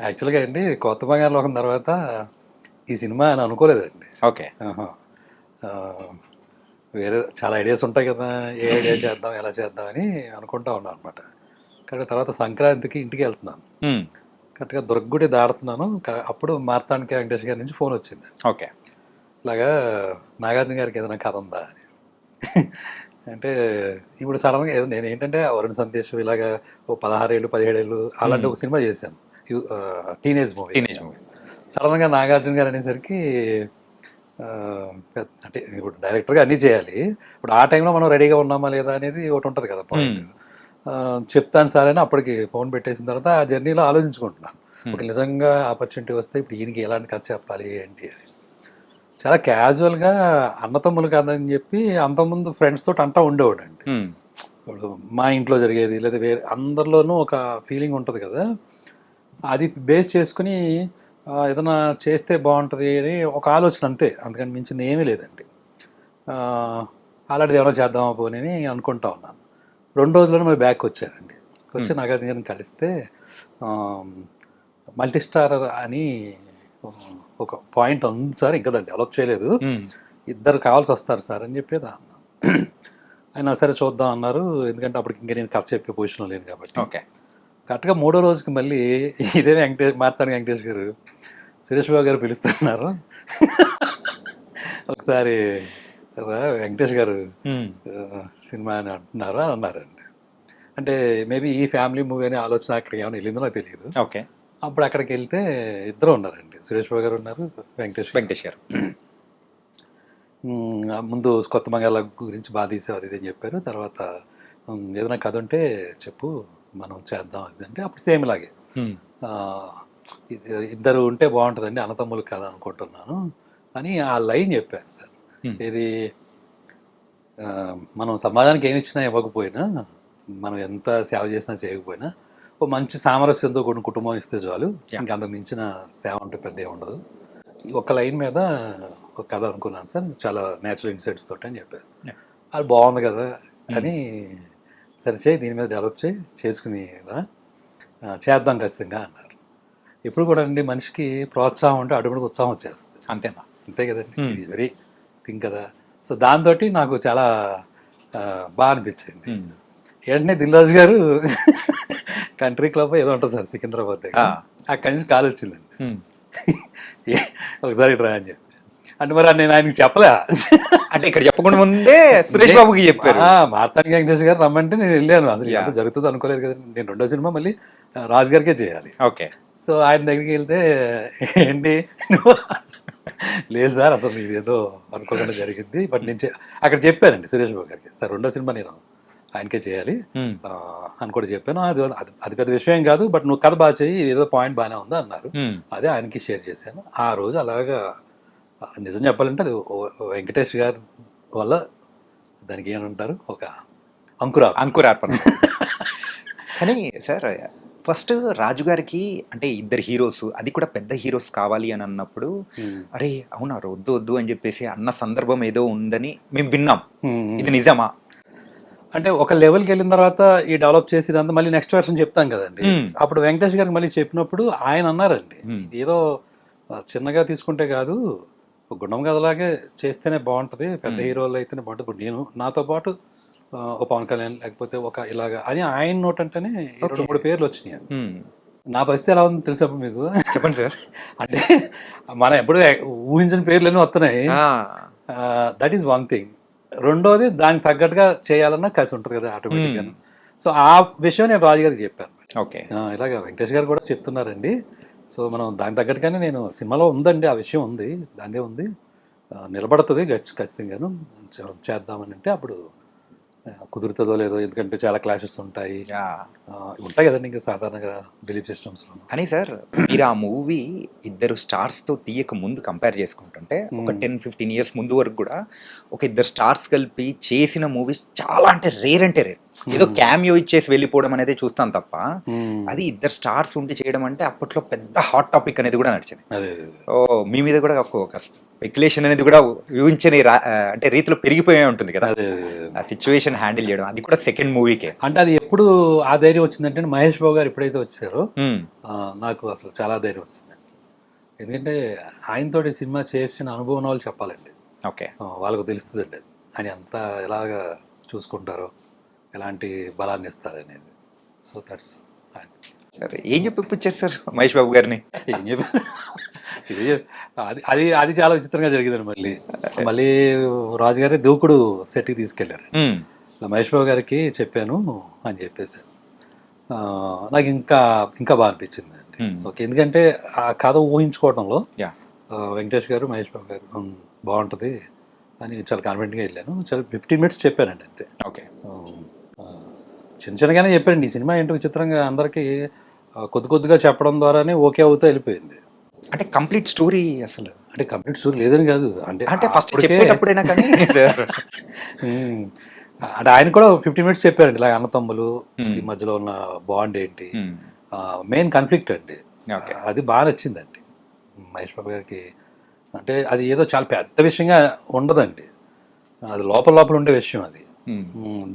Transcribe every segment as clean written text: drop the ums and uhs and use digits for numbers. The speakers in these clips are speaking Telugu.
యాక్చువల్గా అండి 'కొత్త బంగారు లోకం' తర్వాత ఈ సినిమా అని అనుకోలేదండి. ఓకే. ఆహా! వేరే చాలా ఐడియాస్ ఉంటాయి కదా! ఏ ఐడియా చేద్దాం, ఎలా చేద్దాం అని అనుకుంటా ఉన్నాను అనమాట. కానీ తర్వాత సంక్రాంతికి ఇంటికెళ్తున్నాను. హ్మ్. కరెక్ట్‌గా దుర్గగుడి దాటుతున్నాను. అప్పుడు మార్తాండ వెంకటేష్ గారి నుంచి ఫోనొచ్చింది. ఓకే. ఇలాగా నాగార్జున గారికి ఏదైనా కథ ఉందా అని. అంటే ఇప్పుడు సడన్‌గా నేనేంటంటే వరుణ్ సందేశ్ ఇలాగా ఓ 16 ఏళ్ళు, 17 ఏళ్ళు అలాంటి ఒక సినిమా చేశాను. Teenage movie. Teenage movie. సడన్‌గా నాగార్జున గారు అనేసరికి అంటే ఇప్పుడు డైరెక్టర్గా అన్నీ చేయాలి. ఇప్పుడు ఆ టైంలో మనం రెడీగా ఉన్నామా లేదా అనేది ఒకటి ఉంటుంది కదా పాయింట్. చెప్తాను సార్ అని అప్పటికి ఫోన్ పెట్టేసిన తర్వాత ఆ జర్నీలో ఆలోచించుకుంటున్నాను. ఒక నిజంగా ఆపర్చునిటీ వస్తే ఇప్పుడు ఈయనకి ఎలాంటి కథ చెప్పాలి ఏంటి అని. చాలా క్యాజువల్గా అన్నతమ్ములు కదని చెప్పి అంతకుముందు ఫ్రెండ్స్ తోటి అంటా ఉండేవాడండి. ఇప్పుడు మా ఇంట్లో జరిగేది లేదా వేరే అందరిలోనూ ఒక ఫీలింగ్ ఉంటుంది కదా, అది బేస్ చేసుకుని ఏదైనా చేస్తే బాగుంటుంది అని ఒక ఆలోచన అంతే, అందుకని మించింది ఏమీ లేదండి. అలాంటిది ఏమైనా చేద్దామా పోనీ అని అనుకుంటా ఉన్నాను. 2 రోజుల్లోనే మరి బ్యాక్ వచ్చానండి. వచ్చి నాగార్జున గారిని కలిస్తే మల్టీ స్టారర్ అని ఒక పాయింట్ ఉంది సార్, ఇంకా దాన్ని డెవలప్ చేయలేదు, ఇద్దరు కావాల్సి వస్తారు సార్ అని చెప్పేది అన్న. అయినా సరే చూద్దాం అన్నారు, ఎందుకంటే అప్పటికి ఇంకా నేను కథ చెప్పే పొజిషన్లో లేను కాబట్టి. ఓకే. కరెక్ట్గా 3వ రోజుకి మళ్ళీ ఇదే మార్తాండ వెంకటేష్ గారు సురేష్ బాబు గారు పిలుస్తున్నారు, ఒకసారి వెంకటేష్ గారు సినిమా అని అంటున్నారు అని అన్నారండి. అంటే మేబీ ఈ ఫ్యామిలీ మూవీ అనే ఆలోచన అక్కడికి ఏమైనా వెళ్ళిందో నాకు తెలియదు. ఓకే. అప్పుడు అక్కడికి వెళ్తే ఇద్దరు ఉన్నారండి, సురేష్ బాబు గారు ఉన్నారు, వెంకటేష్ గారు. ముందు కొత్త బంగాళ గురించి బాగా తీసావు అది అని చెప్పారు. తర్వాత ఏదైనా కథ ఉంటే చెప్పు మనం చేద్దాం అది అంటే అప్పుడు సేమ్ ఇలాగే ఇద్దరు ఉంటే బాగుంటుందండి, అన్నతమ్ములు కథ అనుకుంటున్నాను అని ఆ లైన్ చెప్పాను సార్. ఇది మనం సమాజానికి ఏమి ఇచ్చినా ఇవ్వకపోయినా, మనం ఎంత సేవ చేసినా చేయకపోయినా, ఓ మంచి సామరస్యంతో కూడిన కుటుంబం ఇస్తే చాలు, ఇంకా అంత మించిన సేవ అంటే పెద్ద ఉండదు. ఒక లైన్ మీద ఒక కథ అనుకున్నాను సార్, చాలా న్యాచురల్ ఇన్సైట్స్ తోటి అని చెప్పారు. అది బాగుంది కదా అని, సరే చేయి దీని మీద డెవలప్ చేసుకుని చేద్దాం ఖచ్చితంగా అన్నారు. ఎప్పుడు కూడా అండి మనిషికి ప్రోత్సాహం ఉంటే అడుగుడికి ఉత్సాహం వచ్చేస్తుంది. అంతేనా? అంతే కదండి, ఇది వెరీ థింగ్ కదా. సో దాంతో నాకు చాలా బాగా అనిపించింది. వెంటనే దిల్రాజు గారు కంట్రీ క్లబ్ ఏదో ఉంటుంది సార్ సికింద్రాబాద్ దగ్గర, అక్కడి నుంచి కాల్ వచ్చిందండి, ఒకసారి రా అని చెప్పి. అంటే మరి నేను ఆయనకి చెప్పలే, అంటే ఇక్కడ చెప్పకుండా ముందే సురేష్ బాబుకి చెప్పారు. మార్తాండ వెంకటేష్ గారు రమ్మంటే నేను వెళ్ళాను. అసలు ఎంత జరుగుతుంది అనుకోలేదు కదండి. నేను 2వ సినిమా మళ్ళీ రాజు గారికే చేయాలి. ఓకే. సో ఆయన దగ్గరికి వెళ్తే ఏంటి లేదు సార్ అసలు ఇది ఏదో అనుకోకుండా జరిగింది, బట్ నేను అక్కడ చెప్పానండి సురేష్ బాబు గారికి, సార్ 2వ సినిమా నేను ఆయనకే చేయాలి అని కూడా చెప్పాను. అది పెద్ద విషయం కాదు, బట్ నువ్వు కథ బాగా చేయి, ఏదో పాయింట్ బాగానే ఉందా అన్నారు. అదే ఆయనకి షేర్ చేశాను. ఆ రోజు అలాగా నిజం చెప్పాలంటే అది వెంకటేష్ గారి వల్ల దానికి ఏమంటారు, ఒక అంకురార్పణ. కానీ సార్ ఫస్ట్ రాజుగారికి అంటే ఇద్దరు హీరోస్, అది కూడా పెద్ద హీరోస్ కావాలి అని అన్నప్పుడు, అరే అవునా వద్దు వద్దు అని చెప్పేసి అన్న సందర్భం ఏదో ఉందని మేము విన్నాం, ఇది నిజమా? అంటే ఒక లెవెల్కి వెళ్ళిన తర్వాత ఈ డెవలప్ చేసేదంతా మళ్ళీ నెక్స్ట్ వర్షన్ చెప్తాం కదండి. అప్పుడు వెంకటేష్ గారికి మళ్ళీ చెప్పినప్పుడు ఆయన అన్నారండి, ఇది ఏదో చిన్నగా తీసుకుంటే కాదు, గుండం కథలాగే చేస్తేనే బాగుంటుంది, పెద్ద హీరోలు అయితేనే బాగుంటుంది. ఇప్పుడు నేను నాతో పాటు ఒక పవన్ కళ్యాణ్ లేకపోతే ఒక ఇలాగా అని ఆయన నోట్ అంటేనే 2-3 పేర్లు వచ్చినాయి. నా పరిస్థితి ఎలా ఉంది తెలుసా మీకు? చెప్పండి సార్. అంటే మనం ఎప్పుడు ఊహించిన పేర్లన్నీ వస్తున్నాయి. That is one thing. రెండోది దానికి తగ్గట్టుగా చేయాలన్నా కసి ఉంటుంది కదా ఆటోమేటిక్గా. సో ఆ విషయం నేను రాజు గారికి చెప్పాను. ఓకే. ఇలాగ వెంకటేష్ గారు కూడా చెప్తున్నారండి, సో మనం దానికి తగ్గట్టుగానే నేను సినిమాలో ఉందండి ఆ విషయం ఉంది, దాందే ఉంది, నిలబడుతుంది ఖచ్చితంగాను చేద్దామని అంటే అప్పుడు కుదురుతుందో లేదో, ఎందుకంటే చాలా క్లాషెస్ ఉంటాయి కదండి ఇంకా సాధారణంగా బిలీఫ్ సిస్టమ్స్లో. కానీ సార్ మీరు ఆ మూవీ ఇద్దరు స్టార్స్తో తీయక ముందు కంపేర్ చేసుకుంటుంటే ఒక 10-15 ఇయర్స్ ముందు వరకు కూడా ఒక ఇద్దరు స్టార్స్ కలిపి చేసిన మూవీస్ చాలా అంటే రేర్ ఏదో క్యామియో ఇచ్చేసి వెళ్ళిపోవడం అనేది చూస్తాం తప్ప Hmm. అది ఇద్దరు స్టార్స్ ఉండి చేయడం అంటే అప్పట్లో పెద్ద హాట్ టాపిక్ అనేది కూడా నడిచింది. అదే ఓ మీ మీద కూడా ఒక స్పెక్యులేషన్ అనేది కూడా ఊహించని అంటే రీతిలో పెరిగిపోయే ఉంటుంది కదా అదే ఆ సిచ్యువేషన్ హ్యాండిల్ చేయడం, అది కూడా సెకండ్ మూవీకే. అంటే అది ఎప్పుడు ఆ ధైర్యం వచ్చిందంటే మహేష్ బాబు గారు ఎప్పుడైతే వచ్చారో నాకు అసలు చాలా ధైర్యం వస్తుంది. ఎందుకంటే ఆయనతోటి సినిమా చేసిన అనుభవం వాళ్ళు చెప్పాలండి. ఓకే. వాళ్ళకు తెలుస్తుందండి ఆయన అంతా ఎలాగా చూసుకుంటారో, ఎలాంటి బలాన్ని ఇస్తారనేది. సో దట్స్ సరే, ఏం చెప్పొచ్చారు సార్ మహేష్ బాబు గారిని? ఏం చెప్పి ఇది అది అది అది చాలా విచిత్రంగా జరిగిందండి. మళ్ళీ రాజుగారి దూకుడు సెట్కి తీసుకెళ్లారు. ఇలా మహేష్ బాబు గారికి చెప్పాను అని చెప్పేసి నాకు ఇంకా ఇంకా బాగా అనిపించింది అండి. ఓకే, ఎందుకంటే ఆ కథ ఊహించుకోవడంలో వెంకటేష్ గారు మహేష్ బాబు గారు బాగుంటుంది అని చాలా కాన్ఫిడెంట్గా వెళ్ళాను. చాలా 15 minutes చెప్పానండి అంతే. ఓకే. చిన్న చిన్నగానే చెప్పానండి. ఈ సినిమా ఏంటో విచిత్రంగా అందరికీ కొద్ది కొద్దిగా చెప్పడం ద్వారానే ఓకే అవుతూ వెళ్ళిపోయింది. అంటే కంప్లీట్ స్టోరీ అసలు అంటే కంప్లీట్ స్టోరీ లేదని కాదు, అంటే ఫస్ట్ చెప్పేటప్పుడైనా కానీ అంటే ఆయన కూడా 15 minutes చెప్పారండి. ఇలా అన్నతమ్ములు ఈ మధ్యలో ఉన్న బాండ్ ఏంటి, మెయిన్ కాన్ఫ్లిక్ట్ అండి. అది బాగా నచ్చిందండి మహేష్ బాబు గారికి. అంటే అది ఏదో చాలా పెద్ద విషయంగా ఉండదండి, అది లోపల లోపల ఉండే విషయం అది.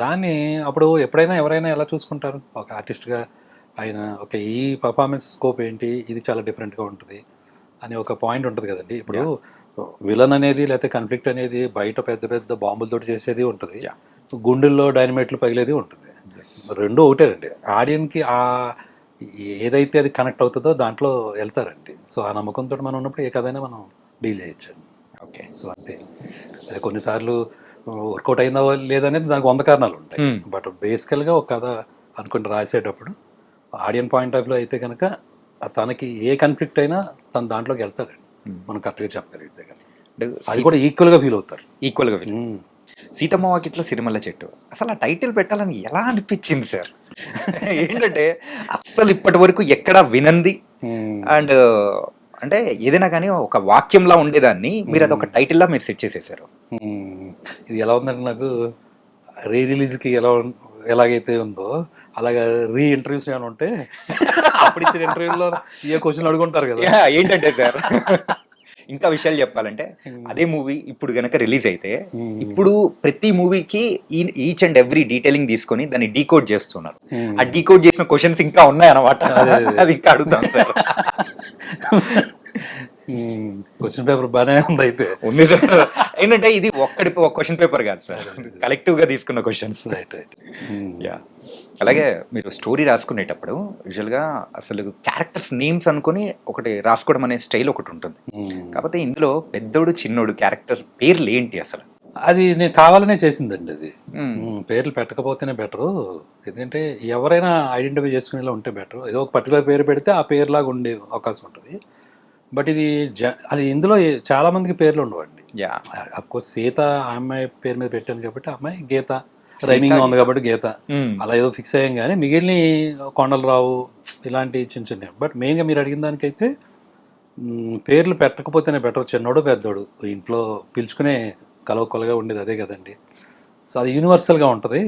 దాన్ని అప్పుడు ఎప్పుడైనా ఎవరైనా ఎలా చూసుకుంటారు ఒక ఆర్టిస్ట్గా, ఆయన ఓకే ఈ పర్ఫార్మెన్స్ స్కోప్ ఏంటి, ఇది చాలా డిఫరెంట్గా ఉంటుంది అని ఒక పాయింట్ ఉంటుంది కదండి. ఇప్పుడు విలన్ అనేది లేకపోతే కాన్ఫ్లిక్ట్ అనేది బయట పెద్ద పెద్ద బాంబులతో చేసేది ఉంటుంది, గుండెల్లో డైనమైట్లు పగిలేది ఉంటుంది. రెండు ఒకటేనండి. ఆడియన్కి ఏదైతే అది కనెక్ట్ అవుతుందో దాంట్లో వెళ్తారండి. సో ఆ నమ్మకంతో మనం ఉన్నప్పుడు ఏ కథైనా మనం డీల్ చేయొచ్చండి. ఓకే. సో అంతే. అదే కొన్నిసార్లు వర్కౌట్ అయిందా లేదనేది దానికి 100 కారణాలు ఉంటాయి. బట్ బేసికల్గా ఒక కథ అనుకుని రాసేటప్పుడు ఆడియన్ పాయింట్ ఆఫ్ వ్యూ అయితే కనుక తనకి ఏ కాన్ఫ్లిక్ట్ అయినా తన దాంట్లోకి వెళ్తారండి, మనం కరెక్ట్గా చెప్పగలిగితే కనుక అది కూడా ఈక్వల్గా ఫీల్ అవుతారు. ఈక్వల్గా ఫీల్. సీతమ్మ వాకిట్లో సిరిమల్ల చెట్టు అసలు ఆ టైటిల్ పెట్టాలని ఎలా అనిపించింది సార్? ఏంటంటే అస్సలు ఇప్పటి వరకు ఎక్కడా వినంది అండ్ అంటే ఏదైనా కానీ ఒక వాక్యంలా ఉండేదాన్ని మీరు అది ఒక టైటిల్లా మీరు సెట్ చేసేసారు. ఇది ఎలా ఉందంటే నాకు రిలీజ్కి ఎలాగైతే ఉందో అలాగా ఇంటర్వ్యూస్ ఏమైనా ఉంటే అప్పుడు ఇచ్చిన ఇంటర్వ్యూలో ఏ క్వశ్చన్ అడుగుంటారు కదా. ఏంటంటే సార్ ఇంకా విషయాలు చెప్పాలంటే అదే మూవీ ఇప్పుడు గనక రిలీజ్ అయితే ఇప్పుడు ప్రతి మూవీకి ఈచ్ అండ్ ఎవ్రీ డీటెయిలింగ్ తీసుకొని దాన్ని డీకోడ్ చేస్తున్నారు. ఆ డీకోడ్ చేసిన క్వశ్చన్స్ ఇంకా ఉన్నాయన్నమాట. అది ఇంకా అడుగుతాం సార్. క్వశ్చన్ పేపర్ బాగానే ఉంది అయితే ఉంది సార్. ఏంటంటే ఇది ఒక క్వశ్చన్ పేపర్ కాదు సార్, కలెక్టివ్ గా తీసుకున్న క్వశ్చన్స్. యా. అలాగే మీరు స్టోరీ రాసుకునేటప్పుడు యూజువల్గా అసలు క్యారెక్టర్స్ నేమ్స్ అనుకుని ఒకటి రాసుకోవడం అనే స్టైల్ ఒకటి ఉంటుంది. కాకపోతే ఇందులో పెద్దోడు చిన్నోడు క్యారెక్టర్ పేర్లు ఏంటి అసలు? అది నేను కావాలనే చేసిందండి. అది పేర్లు పెట్టకపోతేనే బెటరు, ఎందుకంటే ఎవరైనా ఐడెంటిఫై చేసుకునేలా ఉంటే బెటరు. ఏదో ఒక పర్టికులర్ పేరు పెడితే ఆ పేరులాగా ఉండే అవకాశం ఉంటుంది. బట్ ఇది అది ఇందులో చాలా మందికి పేర్లు ఉండవండి. అఫ్కోర్స్ సీత ఆ అమ్మాయి పేరు మీద పెట్టాను కాబట్టి ఆ అమ్మాయి గీత రైమింగ్ ఉంది కాబట్టి గీత అలా ఏదో ఫిక్స్ అయ్యాం. కానీ మిగిలిన కొండలరావు ఇలాంటి చిన్న చిన్న. బట్ మెయిన్గా మీరు అడిగిన దానికైతే పేర్లు పెట్టకపోతేనే బెటర్. చిన్నోడు పెద్దోడు ఇంట్లో పిలుచుకునే కలవకొలగా ఉండేది అదే కదండి. సో అది యూనివర్సల్గా ఉంటుంది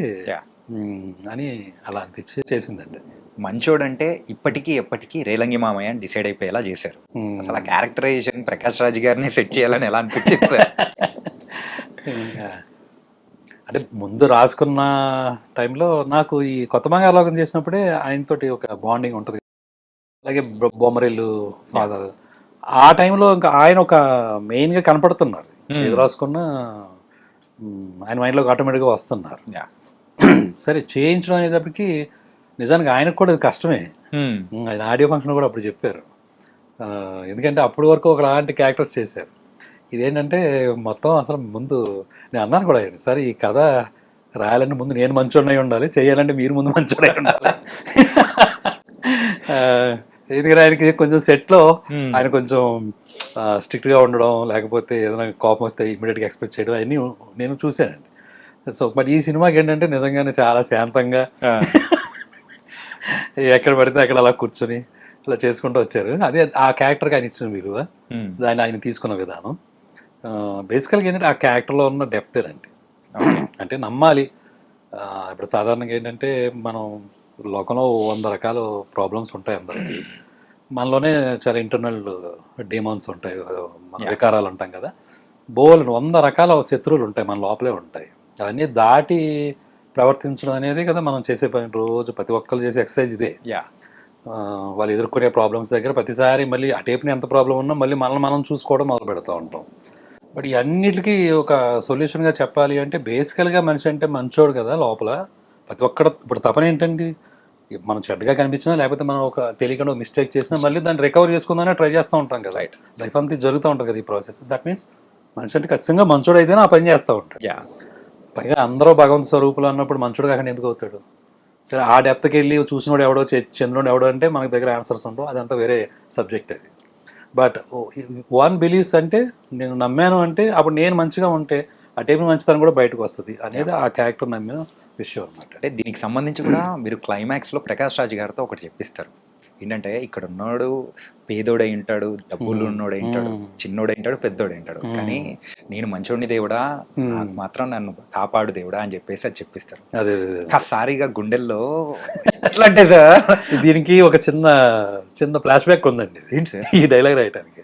అని అలా అనిపించి చేసిందండి. మంచోడు అంటే ఇప్పటికీ ఎప్పటికీ రేలంగి మామయ్య అని డిసైడ్ అయిపోయేలా చేశారు. అసలు ఆ క్యారెక్టరైజేషన్ ప్రకాష్ రాజ్ గారిని సెట్ చేయాలని ఎలా అనిపించింది సార్? అంటే ముందు రాసుకున్న టైంలో నాకు ఈ కొత్త బంగారులోకం చేసినప్పుడే ఆయనతోటి ఒక బాండింగ్ ఉంటుంది. అలాగే బొమ్మరిల్లు ఫాదర్ ఆ టైంలో ఇంకా ఆయన ఒక మెయిన్గా కనపడుతున్నారు. ఏది రాసుకున్నా ఆయన మైండ్లోకి ఆటోమేటిక్గా వస్తున్నారు. సరే చేయించడం అనేటప్పటికి నిజానికి ఆయనకు కూడా అది కష్టమే. ఆయన ఆడియో ఫంక్షన్ కూడా అప్పుడు చెప్పారు. ఎందుకంటే అప్పటి వరకు ఒకలాంటి క్యారెక్టర్స్ చేశారు. ఇదేంటంటే మొత్తం అసలు ముందు నేను అన్నాను కూడా ఆయన, సరే ఈ కథ రాయాలంటే ముందు నేను మంచోడై ఉండాలి, చేయాలంటే మీరు ముందు మంచోడై ఉండాలి. ఎందుకంటే ఆయనకి కొంచెం సెట్లో ఆయన కొంచెం స్ట్రిక్ట్గా ఉండడం, లేకపోతే ఏదైనా కోపం వస్తే ఇమీడియట్గా ఎక్స్ప్రెస్ చేయడం అవన్నీ నేను చూశానండి. సో బట్ ఈ సినిమాకి ఏంటంటే నిజంగానే చాలా శాంతంగా ఎక్కడ పడితే అక్కడ అలా కూర్చొని అలా చేసుకుంటూ వచ్చారు. అదే ఆ క్యారెక్టర్కి ఆయన ఇచ్చిన విలువ, దాన్ని ఆయన తీసుకున్న విధానం. బేసికల్గా ఏంటంటే ఆ క్యారెక్టర్లో ఉన్న డెప్తేనండి. అంటే నమ్మాలి ఇప్పుడు సాధారణంగా ఏంటంటే మనం లోకంలో 100 రకాల ప్రాబ్లమ్స్ ఉంటాయి అందరికీ. మనలోనే చాలా ఇంటర్నల్ డీమాన్స్ ఉంటాయి, మన వికారాలు అంటాం కదా. బోల్డ్ 100 రకాల శత్రువులు ఉంటాయి, మన లోపలే ఉంటాయి. అవన్నీ దాటి ప్రవర్తించడం అనేది కదా మనం చేసే పని. రోజు ప్రతి ఒక్కరు చేసే ఎక్సర్సైజ్ ఇదే. యా వాళ్ళు ఎదుర్కొనే ప్రాబ్లమ్స్ దగ్గర ప్రతిసారి మళ్ళీ ఆ టేప్ని ఎంత ప్రాబ్లం ఉన్నా మళ్ళీ మనల్ని మనం చూసుకోవడం మొదలు పెడతా ఉంటాం. బట్ ఈ అన్నిటికీ ఒక సొల్యూషన్గా చెప్పాలి అంటే బేసికల్గా మనిషి అంటే మంచోడు కదా లోపల. ప్రతి ఒక్కడ ఇప్పుడు తపన ఏంటండి, మనం చెడ్డగా కనిపించినా లేకపోతే మనం ఒక తెలియకుండా మిస్టేక్ చేసినా మళ్ళీ దాన్ని రికవర్ చేసుకుందానే ట్రై చేస్తూ ఉంటాం కదా. రైట్. లైఫ్ అంతా జరుగుతూ ఉంటుంది కదా ఈ ప్రాసెస్. దట్ మీన్స్ మనిషి అంటే ఖచ్చితంగా మంచోడు అయితేనే ఆ పని చేస్తూ ఉంటాడు. యా పైగా అందరూ భగవంతు స్వరూపులు అన్నప్పుడు మంచోడు కాకుండా ఎందుకు అవుతాడు? సరే, ఆ డెప్త్కి వెళ్ళి చూసినోడు ఎవడో చంద్రుడు ఎవడో అంటే మనకి దగ్గర ఆన్సర్స్ ఉండవు, అదంతా వేరే సబ్జెక్ట్ అది. బట్ వన్ బిలీవ్స్ అంటే నేను నమ్మాను అంటే అప్పుడు నేను మంచిగా ఉంటే ఆ టైం మంచితనం కూడా బయటకు వస్తుంది అనేది ఆ క్యారెక్టర్ నమ్మిన విషయం అనమాట. అంటే దీనికి సంబంధించి కూడా మీరు క్లైమాక్స్లో ప్రకాష్ రాజ్ గారితో ఒకటి చెప్పిస్తారు. ఏంటంటే ఇక్కడ ఉన్నాడు పేదోడై ఉంటాడు, డబ్బులు ఉన్నోడై ఉంటాడు, చిన్నోడై ఉంటాడు, పెద్దోడై ఉంటాడు, కానీ నేను మంచోడిని దేవుడా, నాకు మాత్రం నన్ను కాపాడు దేవుడా అని చెప్పేసి అది చెప్పిస్తారు. అదే ఒక్కసారిగా గుండెల్లో ఎట్లా అంటే సార్ దీనికి ఒక చిన్న ఫ్లాష్ బ్యాక్ ఉందండి ఏంటి సార్ ఈ డైలాగ్ రాయటానికి.